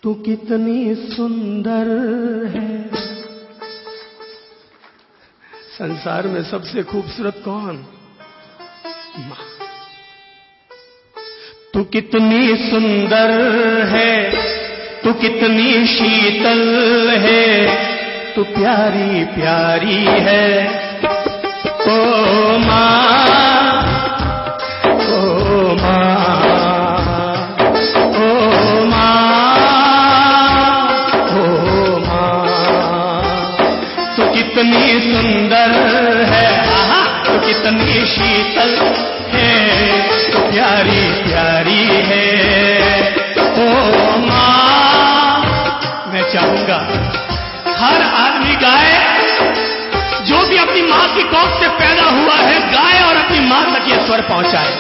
तू कितनी सुंदर है। संसार में सबसे खूबसूरत कौन? मां। तू कितनी सुंदर है, तू कितनी शीतल है, तू प्यारी प्यारी है। ओ मां, ओ मां, ओ मां, ओ मां। तू कितनी सुंदर है, तू कितनी शीतल है, तू प्यारी प्यारी है। ओ मां। मैं चाहूंगा हर आदमी गाए, जो भी अपनी मां की कोख से पैदा हुआ है गाए और अपनी मां तक ये स्वर पहुंचाए।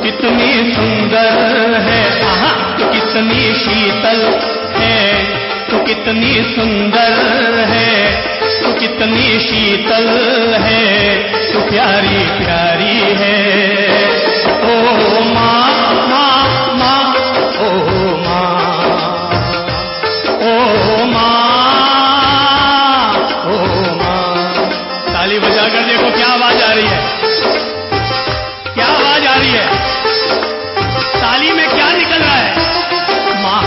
कितनी सुंदर है, तू कितनी शीतल है, तू कितनी सुंदर है, तू कितनी शीतल है, तू प्यारी प्यारी है। ओ मां, मां, मां, ओ मां, ओ मां, ओ मां। ताली बजाकर देखो क्या आवाज आ रही है, क्या आवाज आ रही है। ताली में क्या निकल रहा है? मां,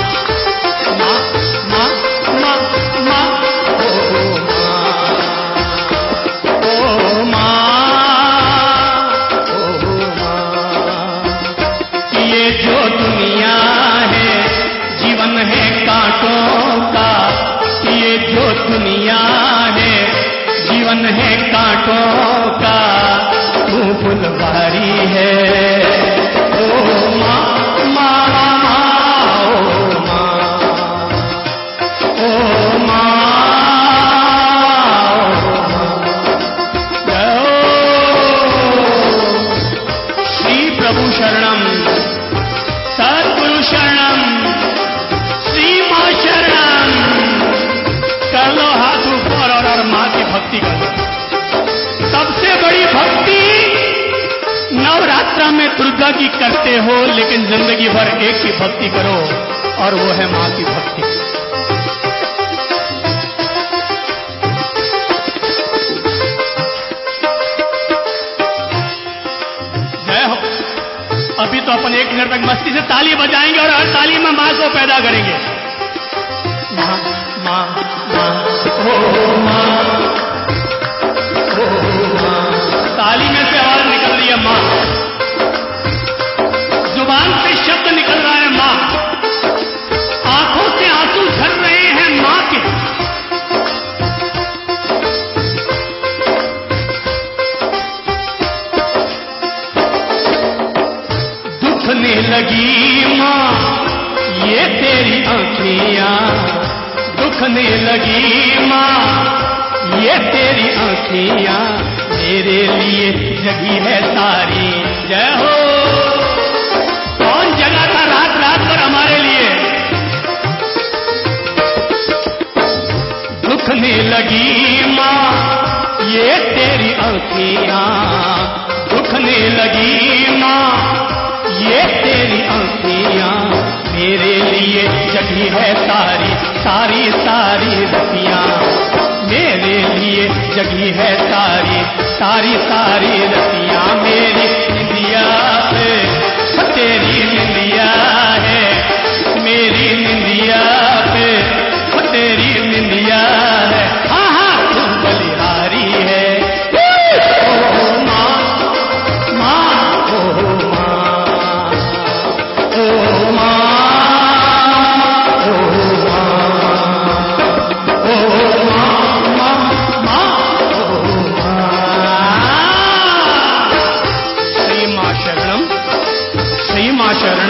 मां, मां, मां, मां, ओ मां, ओ मां, ओ मां। ये जो दुनिया है जीवन है कांटों का, ये जो दुनिया है जीवन है कांटों का, तू फुलवारी है। ओ मां, शरणम सद्गुरु शरणम, श्री मां शरणम। कर लो हाथ ऊपर और मां की भक्ति करो। सबसे बड़ी भक्ति नवरात्रा में दुर्गा की करते हो, लेकिन जिंदगी भर एक की भक्ति करो और वो है मां की भक्ति। अभी तो अपन 1 मिनट तक मस्ती से ताली बजाएंगे और हर ताली में मां को पैदा करेंगे। मां, मां, मां, ओ मां, ओ मां। ताली में से आवाज निकल रही है मां, जुबान से शब्द निकल रहा है मां, आंखों से आंसू झर रहे हैं मां के। दुखने लगी मां ये तेरी आंखियां, दुखने लगी मां ये तेरी आंखियां, मेरे लिए जगी है सारी। जय हो। कौन जगा था रात रात पर हमारे लिए? दुखने लगी मां ये तेरी आंखियां, दुखने लगी मां ये तेरी आंखियां, मेरे लिए जगी है सारी सारी सारी रतियां, मेरे लिए जगी है सारी सारी सारी रतियां। मेरी निंदिया है तेरी निंदिया है, मेरी निंदिया है तेरी निंदिया है। हाँ हाँ तू बलिहारी है। ओ मां, मां, ओ मां, ओ मां, ओ मां, मां, मां, ओ मां। श्री मां शरणम, श्री मां शरणम।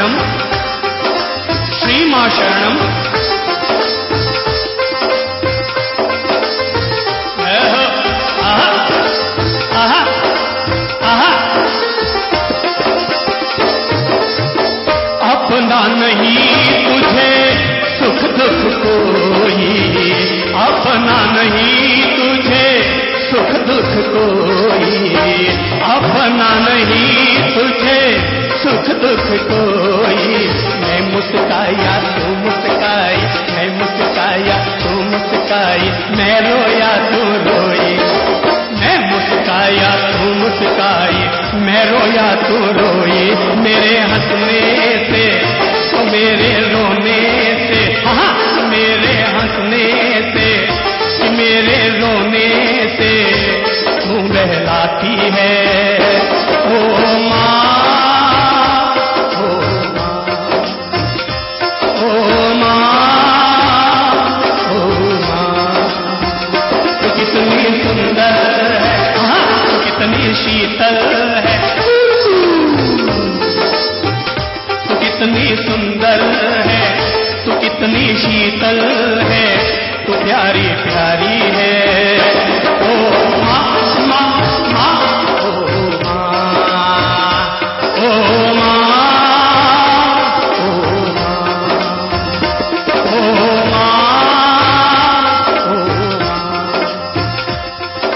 दुख कोई, अपना नहीं तुझे सुख दुख कोई। मैं मुस्काया तू मुस्काई, मैं मुस्काया तू मुस्काई, मैं रोया तू रोई। मैं मुस्काया तू मुस्काई, मैं रोया तू रोई। मेरे हंसने से तो मेरे रोने से, हाँ मेरे हंसने से मेरे रोने से तू बहलाती है। ओ माँ, कितनी शीतल है तू, कितनी सुंदर है तू, कितनी शीतल है तू, प्यारी प्यारी है। ओ माँ माँ माँ, ओ माँ, ओ माँ, ओ माँ, ओ माँ।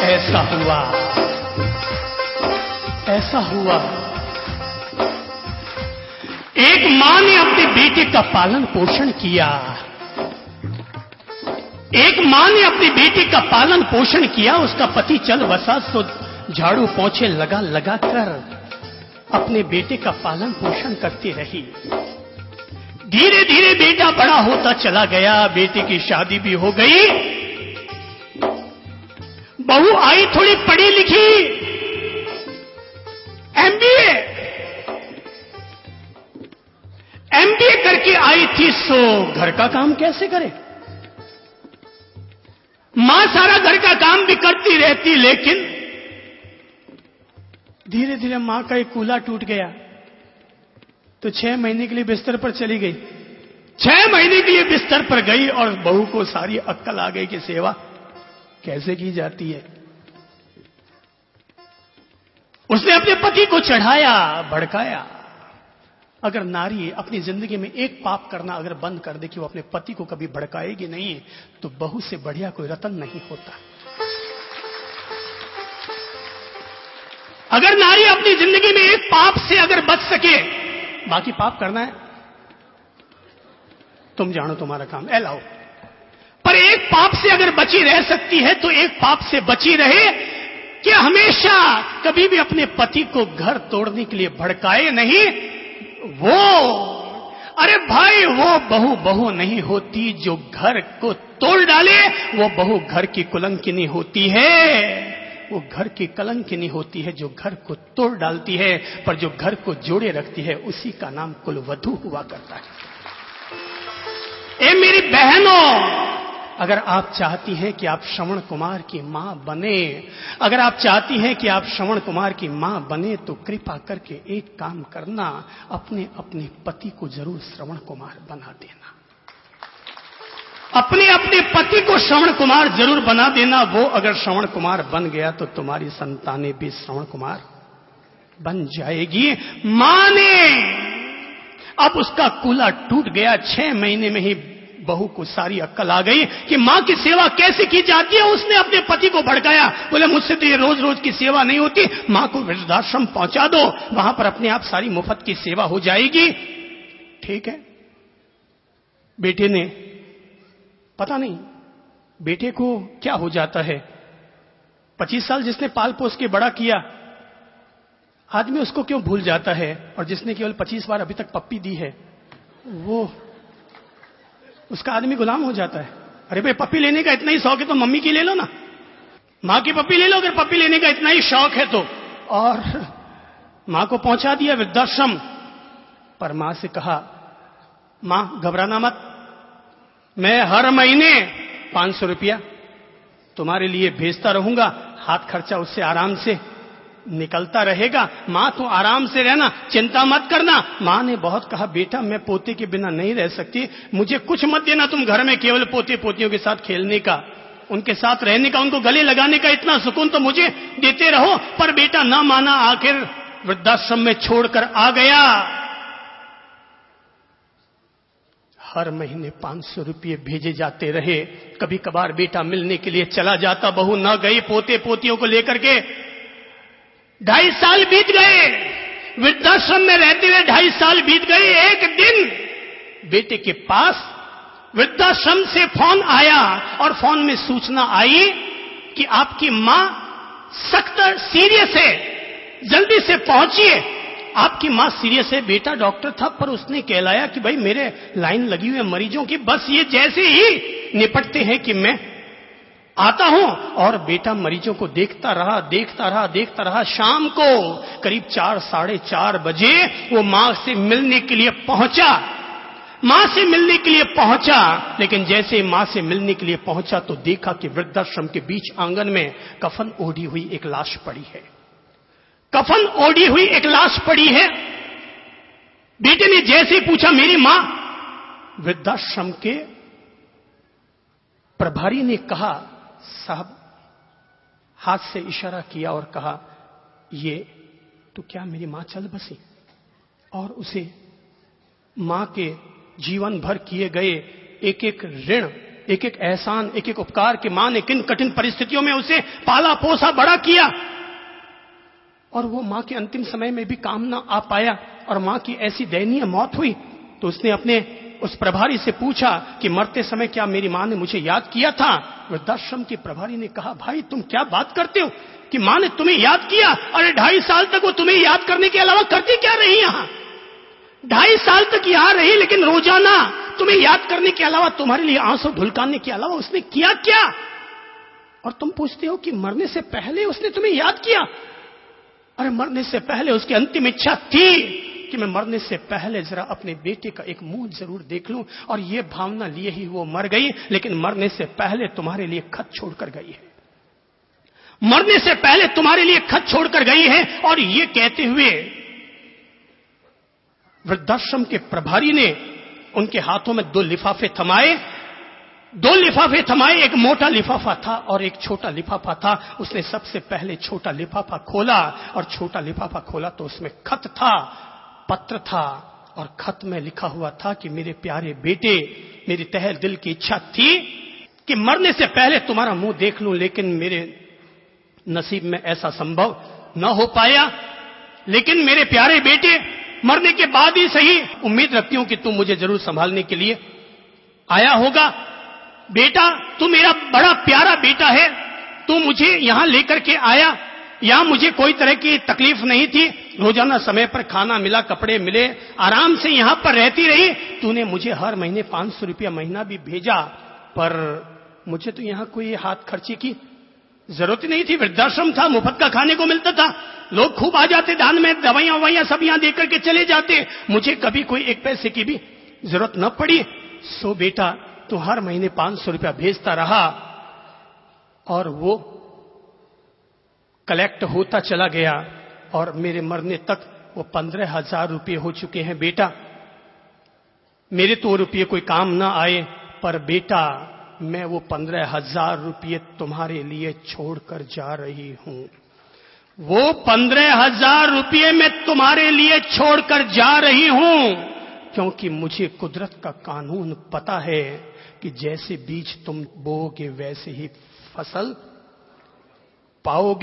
ऐसा हुआ, ऐसा हुआ। एक मां ने अपने बेटे का पालन पोषण किया, एक मां ने अपने बेटे का पालन पोषण किया। उसका पति चल बसा तो झाड़ू पोंछे लगा लगा कर अपने बेटे का पालन पोषण करती रही। धीरे धीरे बेटा बड़ा होता चला गया, बेटे की शादी भी हो गई। बहू आई थोड़ी पढ़ी लिखी, एमबीए करके आई थी। सो घर का काम कैसे करे? मां सारा घर का काम भी करती रहती, लेकिन धीरे धीरे मां का एक कूल्हा टूट गया तो 6 महीने के लिए बिस्तर पर चली गई। 6 महीने के लिए बिस्तर पर गई और बहू को सारी अक्ल आ गई कि सेवा कैसे की जाती है। उसने अपने पति को चढ़ाया, भड़काया। अगर नारी अपनी जिंदगी में एक पाप करना अगर बंद कर दे कि वो अपने पति को कभी भड़काएगी नहीं, तो बहू से बढ़िया कोई रतन नहीं होता। अगर नारी अपनी जिंदगी में एक पाप से अगर बच सके, बाकी पाप करना है तुम जानो, तुम्हारा काम है, लाओ। पर एक पाप से अगर बची रह सकती है तो एक पाप से बची रहे कि हमेशा कभी भी अपने पति को घर तोड़ने के लिए भड़काए नहीं। वो, अरे भाई, वो बहू बहू नहीं होती जो घर को तोड़ डाले। वो बहू घर की कुलंकिनी होती है, वो घर की कलंकिनी होती है जो घर को तोड़ डालती है। पर जो घर को जोड़े रखती है उसी का नाम कुलवधू हुआ करता है। ए मेरी बहनों, अगर आप चाहती हैं कि आप श्रवण कुमार की मां बने, अगर आप चाहती हैं कि आप श्रवण कुमार की मां बने, तो कृपा करके एक काम करना, अपने अपने पति को जरूर श्रवण कुमार बना देना। अपने अपने पति को श्रवण कुमार जरूर बना देना। वो अगर श्रवण कुमार बन गया तो तुम्हारी संतानें भी श्रवण कुमार बन जाएगी। मां ने, अब उसका कूल्हा टूट गया। 6 महीने में ही बहू को सारी अक्ल आ गई कि मां की सेवा कैसे की जाती है। उसने अपने पति को भड़काया, बोले मुझसे तो ये रोज रोज की सेवा नहीं होती, मां को वृद्धाश्रम पहुंचा दो, वहां पर अपने आप सारी मुफ्त की सेवा हो जाएगी। ठीक है। बेटे ने, पता नहीं बेटे को क्या हो जाता है, 25 साल जिसने पाल पोस के बड़ा किया, आदमी उसको क्यों भूल जाता है। और जिसने केवल 25 बार अभी तक पप्पी दी है, वो उसका आदमी गुलाम हो जाता है। अरे भाई, पप्पी लेने का इतना ही शौक है तो मम्मी की ले लो ना, मां की पप्पी ले लो अगर पप्पी लेने का इतना ही शौक है तो। और मां को पहुंचा दिया वृद्धाश्रम, पर मां से कहा, मां घबराना मत, मैं हर महीने 500 रुपया तुम्हारे लिए भेजता रहूंगा, हाथ खर्चा उससे आराम से निकलता रहेगा। मां तू आराम से रहना, चिंता मत करना। मां ने बहुत कहा, बेटा मैं पोते के बिना नहीं रह सकती, मुझे कुछ मत देना तुम घर में, केवल पोते पोतियों के साथ खेलने का, उनके साथ रहने का, उनको गले लगाने का इतना सुकून तो मुझे देते रहो। पर बेटा ना माना, आखिर वृद्धाश्रम में छोड़कर आ गया। हर महीने 500 रुपये भेजे जाते रहे। कभी कभार बेटा मिलने के लिए चला जाता, बहू न गई, पोते पोतियों को लेकर के। 2.5 साल बीत गए, वृद्धाश्रम में रहते हुए 2.5 साल बीत गए। एक दिन बेटे के पास वृद्धाश्रम से फोन आया और फोन में सूचना आई कि आपकी मां सख्त सीरियस है, जल्दी से पहुंचिए। आपकी मां सीरियस है। बेटा डॉक्टर था, पर उसने कहलाया कि भाई मेरे लाइन लगी हुई है मरीजों की, बस ये जैसे ही निपटते हैं कि मैं आता हूं। और बेटा मरीजों को देखता रहा। शाम को करीब 4, 4:30 बजे वो मां से मिलने के लिए पहुंचा। लेकिन जैसे मां से मिलने के लिए पहुंचा तो देखा कि वृद्धाश्रम के बीच आंगन में कफन ओढ़ी हुई एक लाश पड़ी है। बेटे ने जैसे पूछा मेरी मां, वृद्धाश्रम के प्रभारी ने कहा, साहब, हाथ से इशारा किया और कहा, ये तो क्या मेरी मां चल बसी? और उसे मां के जीवन भर किए गए एक एक ऋण, एक एक एहसान, एक एक उपकार कि मां ने किन कठिन परिस्थितियों में उसे पाला पोसा बड़ा किया, और वो मां के अंतिम समय में भी काम ना आ पाया और मां की ऐसी दयनीय मौत हुई। तो उसने अपने उस प्रभारी से पूछा कि मरते समय क्या मेरी मां ने मुझे याद किया था? वृद्धाश्रम के प्रभारी ने कहा, भाई तुम क्या बात करते हो कि मां ने तुम्हें याद किया? अरे 2.5 साल तक वो तुम्हें याद करने के अलावा करती क्या रही यहां? 2.5 साल तक यहां रही, लेकिन रोजाना तुम्हें याद करने के अलावा, तुम्हारे लिए आंसू ढुलकाने के अलावा उसने किया क्या? और तुम पूछते हो कि मरने से पहले उसने तुम्हें याद किया। अरे मरने से पहले उसकी अंतिम इच्छा थी कि मैं मरने से पहले जरा अपने बेटे का एक मुंह जरूर देख लूं, और ये भावना लिए ही वो मर गई। लेकिन मरने से पहले तुम्हारे लिए खत छोड़कर गई है, मरने से पहले तुम्हारे लिए खत छोड़कर गई है। और ये कहते हुए वृद्धाश्रम के प्रभारी ने उनके हाथों में 2 लिफाफे थमाए। 2 लिफाफे थमाए, एक मोटा लिफाफा था और एक छोटा लिफाफा था। उसने सबसे पहले छोटा लिफाफा खोला, और छोटा लिफाफा खोला तो उसमें खत था, पत्र था, और खत में लिखा हुआ था कि मेरे प्यारे बेटे, मेरी तहे दिल की इच्छा थी कि मरने से पहले तुम्हारा मुंह देख लूं, लेकिन मेरे नसीब में ऐसा संभव न हो पाया। लेकिन मेरे प्यारे बेटे, मरने के बाद ही सही, उम्मीद रखती हूं कि तुम मुझे जरूर संभालने के लिए आया होगा। बेटा, तू मेरा बड़ा प्यारा बेटा है, तू मुझे यहां लेकर के आया। यहां मुझे कोई तरह की तकलीफ नहीं थी, रोजाना समय पर खाना मिला, कपड़े मिले, आराम से यहां पर रहती रही। तूने मुझे हर महीने 500 रुपया महीना भी भेजा, पर मुझे तो यहां कोई हाथ खर्ची की जरूरत ही नहीं थी। वृद्धाश्रम था, मुफ्त का खाने को मिलता था, लोग खूब आ जाते दान में, दवाइयां ववाइयां सब यहां देकर के चले जाते, मुझे कभी कोई 1 पैसे की भी जरूरत न पड़ी। सो बेटा, तू हर महीने 500 रुपया भेजता रहा, और वो कलेक्ट होता चला गया, और मेरे मरने तक वो 15,000 रुपये हो चुके हैं। बेटा, मेरे तो रुपये कोई काम ना आए, पर बेटा, मैं वो 15,000 रुपये तुम्हारे लिए छोड़कर जा रही हूं। वो 15,000 रुपये मैं तुम्हारे लिए छोड़कर जा रही हूं, क्योंकि मुझे कुदरत का कानून पता है कि जैसे बीज तुम बोओगे वैसे ही फसल पाओगे।